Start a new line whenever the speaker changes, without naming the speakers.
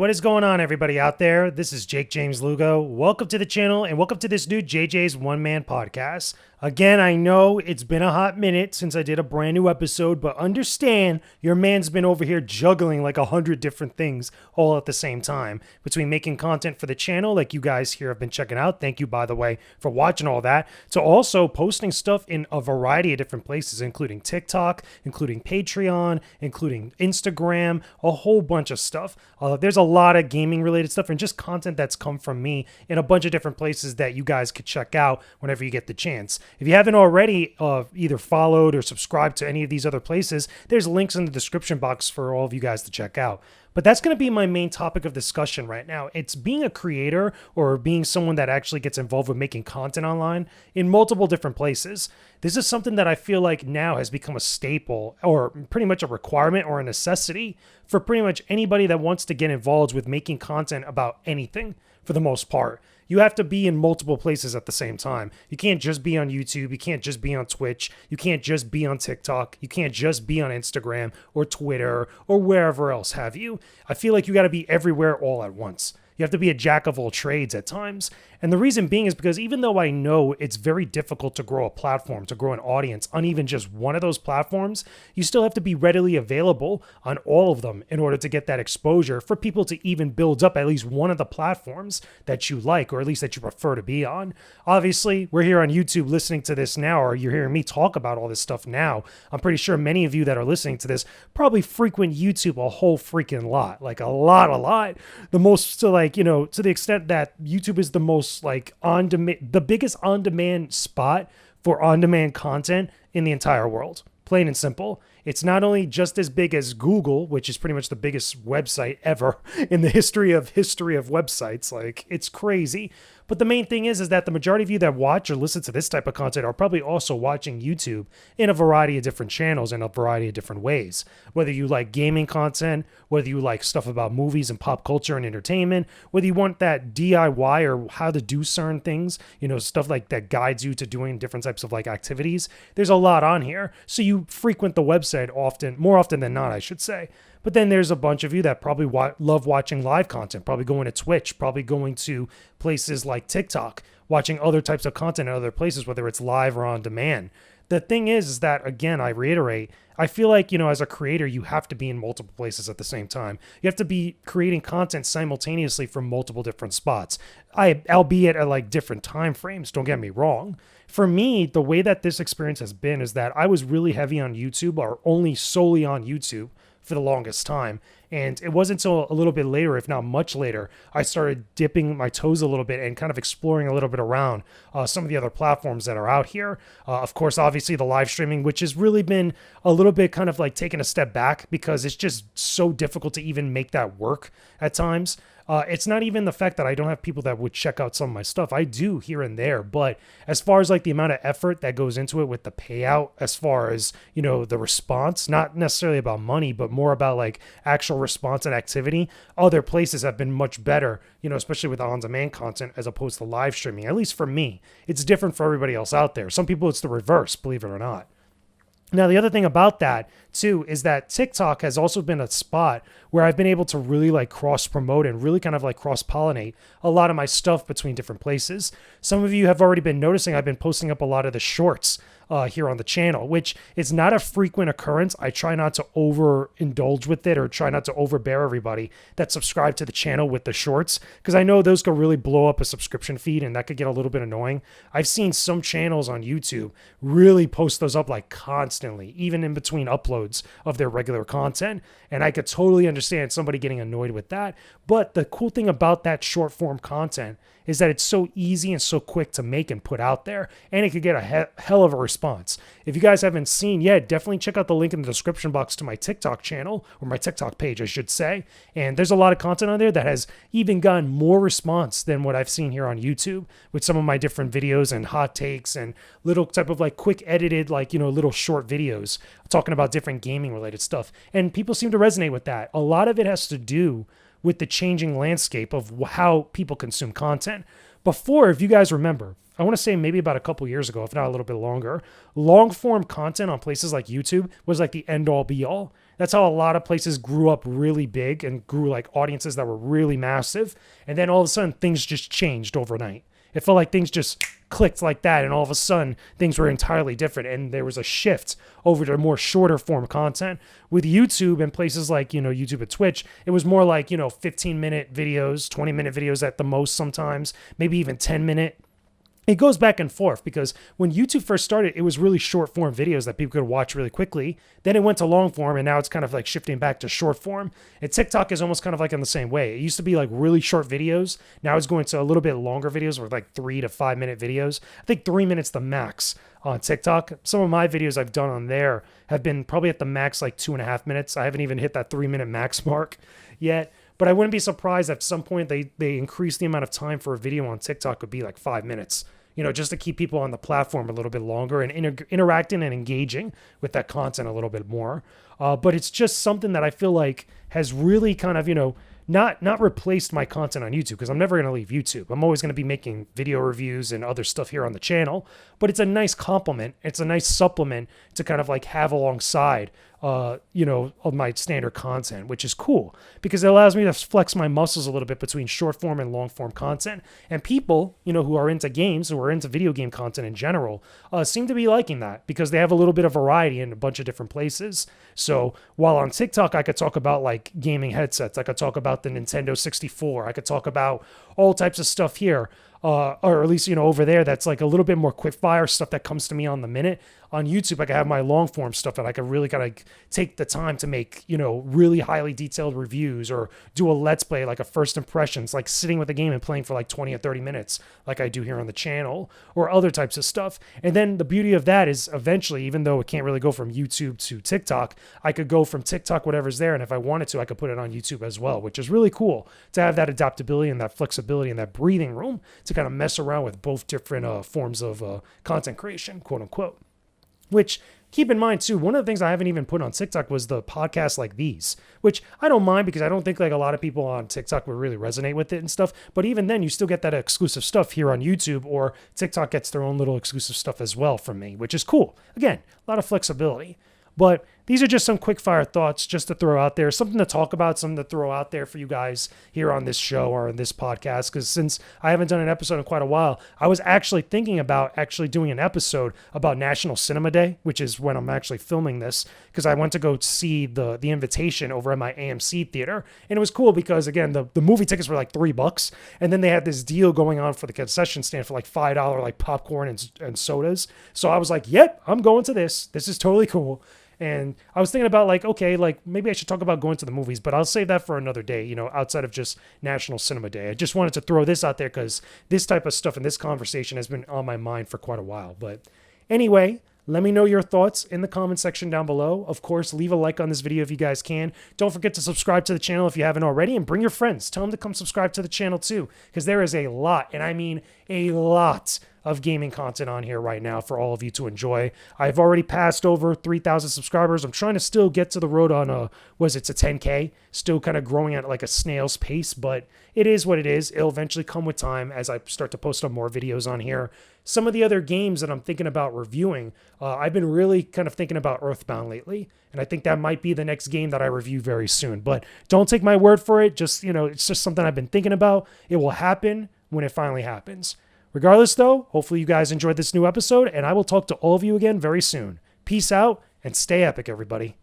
what is going on, everybody out there? This is Jakejames Lugo. Welcome to the channel and welcome to this new JJ's One Man Podcast. Again, I know it's been a hot minute since I did a brand new episode, but understand your man's been over here juggling like 100 different things all at the same time. Between making content for the channel, like you guys here have been checking out, thank you, by the way, for watching all that, to also posting stuff in a variety of different places, including TikTok, including Patreon, including Instagram, a whole bunch of stuff. There's a lot of gaming related stuff and just content that's come from me in a bunch of different places that you guys could check out whenever you get the chance. If you haven't already either followed or subscribed to any of these other places, there's links in the description box for all of you guys to check out. But that's going to be my main topic of discussion right now. It's being a creator or being someone that actually gets involved with making content online in multiple different places. This is something that I feel like now has become a staple or pretty much a requirement or a necessity for pretty much anybody that wants to get involved with making content about anything for the most part. You have to be in multiple places at the same time. You can't just be on YouTube. You can't just be on Twitch. You can't just be on TikTok. You can't just be on Instagram or Twitter or wherever else have you. I feel like you got to be everywhere all at once. You have to be a jack of all trades at times. And the reason being is because even though I know it's very difficult to grow a platform, to grow an audience on even just one of those platforms, you still have to be readily available on all of them in order to get that exposure for people to even build up at least one of the platforms that you like, or at least that you prefer to be on. Obviously, we're here on YouTube listening to this now, or you're hearing me talk about all this stuff now. I'm pretty sure many of you that are listening to this probably frequent YouTube a whole freaking lot, like a lot. The most to to the extent that YouTube is the most the biggest on-demand spot for on-demand content in the entire world. Plain and simple. It's not only just as big as Google, which is pretty much the biggest website ever in the history of websites. Like, it's crazy. But the main thing is that the majority of you that watch or listen to this type of content are probably also watching YouTube in a variety of different channels in a variety of different ways. Whether you like gaming content, whether you like stuff about movies and pop culture and entertainment, whether you want that DIY or how to do certain things, stuff like that guides you to doing different types of activities. There's a lot on here. So you frequent the website more often than not, I should say. But then there's a bunch of you that probably love watching live content, probably going to Twitch, probably going to places like TikTok, watching other types of content in other places, whether it's live or on demand. The thing is that, again, I reiterate, I feel like, as a creator, you have to be in multiple places at the same time. You have to be creating content simultaneously from multiple different spots, albeit at different time frames, don't get me wrong. For me, the way that this experience has been is that I was really heavy on YouTube, or only solely on YouTube, for the longest time. And it wasn't until a little bit later, if not much later, I started dipping my toes a little bit and kind of exploring a little bit around some of the other platforms that are out here. Of course, obviously the live streaming, which has really been a little bit kind of taking a step back because it's just so difficult to even make that work at times. It's not even the fact that I don't have people that would check out some of my stuff. I do here and there, but as far as the amount of effort that goes into it with the payout, as far as, the response, not necessarily about money, but more about actual response and activity, other places have been much better, especially with on-demand content as opposed to live streaming. At least for me, it's different for everybody else out there. Some people it's the reverse, believe it or not. Now, the other thing about that, too, is that TikTok has also been a spot where I've been able to really cross-promote and really kind of cross-pollinate a lot of my stuff between different places. Some of you have already been noticing I've been posting up a lot of the shorts here on the channel, which is not a frequent occurrence. I try not to overindulge with it or try not to overbear everybody that subscribe to the channel with the shorts, because I know those could really blow up a subscription feed and that could get a little bit annoying. I've seen some channels on YouTube really post those up constantly, even in between uploads of their regular content, and I could totally understand somebody getting annoyed with that. But the cool thing about that short form content is that it's so easy and so quick to make and put out there, and it could get a hell of a response. If you guys haven't seen yet, definitely check out the link in the description box to my TikTok channel, or my TikTok page, I should say. And there's a lot of content on there that has even gotten more response than what I've seen here on YouTube with some of my different videos and hot takes and little type of quick edited, little short videos talking about different gaming related stuff. And people seem to resonate with that. A lot of it has to do with the changing landscape of how people consume content. Before, if you guys remember, I want to say maybe about a couple years ago, if not a little bit longer, long form content on places like YouTube was like the end all be all. That's how a lot of places grew up really big and grew like audiences that were really massive. And then all of a sudden things just changed overnight. It felt like things just clicked like that, and all of a sudden things were entirely different, and there was a shift over to more shorter form content. With YouTube and places like, YouTube and Twitch, it was more like, 15-minute videos, 20-minute videos at the most sometimes, maybe even 10-minute. It goes back and forth because when YouTube first started, it was really short form videos that people could watch really quickly. Then it went to long form, and now it's kind of like shifting back to short form. And TikTok is almost kind of like in the same way. It used to be like really short videos. Now it's going to a little bit longer videos with like 3 to 5 minute videos. I think 3 minutes the max on TikTok. Some of my videos I've done on there have been probably at the max like 2.5 minutes. I haven't even hit that 3-minute max mark yet. But I wouldn't be surprised if at some point they increase the amount of time for a video on TikTok would be like 5 minutes. Just to keep people on the platform a little bit longer and interacting and engaging with that content a little bit more. But it's just something that I feel like has really kind of, not replaced my content on YouTube, because I'm never going to leave YouTube. I'm always going to be making video reviews and other stuff here on the channel, but it's a nice complement. It's a nice supplement to kind of like have alongside, of my standard content, which is cool because it allows me to flex my muscles a little bit between short form and long form content. And people, who are into games, who are into video game content in general, seem to be liking that because they have a little bit of variety in a bunch of different places. So while on TikTok, I could talk about like gaming headsets, I could talk about the Nintendo 64, I could talk about all types of stuff here. Or at least, over there, that's like a little bit more quick fire stuff that comes to me on the minute. On YouTube, I can have my long form stuff that I could really kind of take the time to make, really highly detailed reviews or do a let's play, like a first impressions, like sitting with the game and playing for like 20 or 30 minutes, like I do here on the channel, or other types of stuff. And then the beauty of that is eventually, even though it can't really go from YouTube to TikTok, I could go from TikTok, whatever's there. And if I wanted to, I could put it on YouTube as well, which is really cool to have that adaptability and that flexibility and that breathing room to kind of mess around with both different forms of content creation, quote unquote. Which, keep in mind too, one of the things I haven't even put on TikTok was the podcasts like these, which I don't mind because I don't think like a lot of people on TikTok would really resonate with it and stuff. But even then, you still get that exclusive stuff here on YouTube, or TikTok gets their own little exclusive stuff as well from me, which is cool. Again, a lot of flexibility. But these are just some quick fire thoughts just to throw out there, something to talk about, something to throw out there for you guys here on this show or on this podcast. Because since I haven't done an episode in quite a while, I was actually thinking about actually doing an episode about National Cinema Day, which is when I'm actually filming this, because I went to go see the Invitation over at my AMC theater. And it was cool because, again, the movie tickets were like $3. And then they had this deal going on for the concession stand for like $5 like popcorn and sodas. So I was like, yep, I'm going to this. This is totally cool. And I was thinking about like, okay, like maybe I should talk about going to the movies, but I'll save that for another day, outside of just National Cinema Day. I just wanted to throw this out there because this type of stuff and this conversation has been on my mind for quite a while. But anyway, let me know your thoughts in the comment section down below. Of course, leave a like on this video if you guys can. Don't forget to subscribe to the channel if you haven't already, and bring your friends. Tell them to come subscribe to the channel too, because there is a lot, and I mean a lot, of gaming content on here right now for all of you to enjoy. I've already passed over 3,000 subscribers. I'm trying to still get to the road on to 10K, still kind of growing at like a snail's pace, but it is what it is. It'll eventually come with time as I start to post up more videos on here. Some of the other games that I'm thinking about reviewing, I've been really kind of thinking about Earthbound lately, and I think that might be the next game that I review very soon. But don't take my word for it. Just, it's just something I've been thinking about. It will happen when it finally happens. Regardless, though, hopefully you guys enjoyed this new episode, and I will talk to all of you again very soon. Peace out, and stay epic, everybody.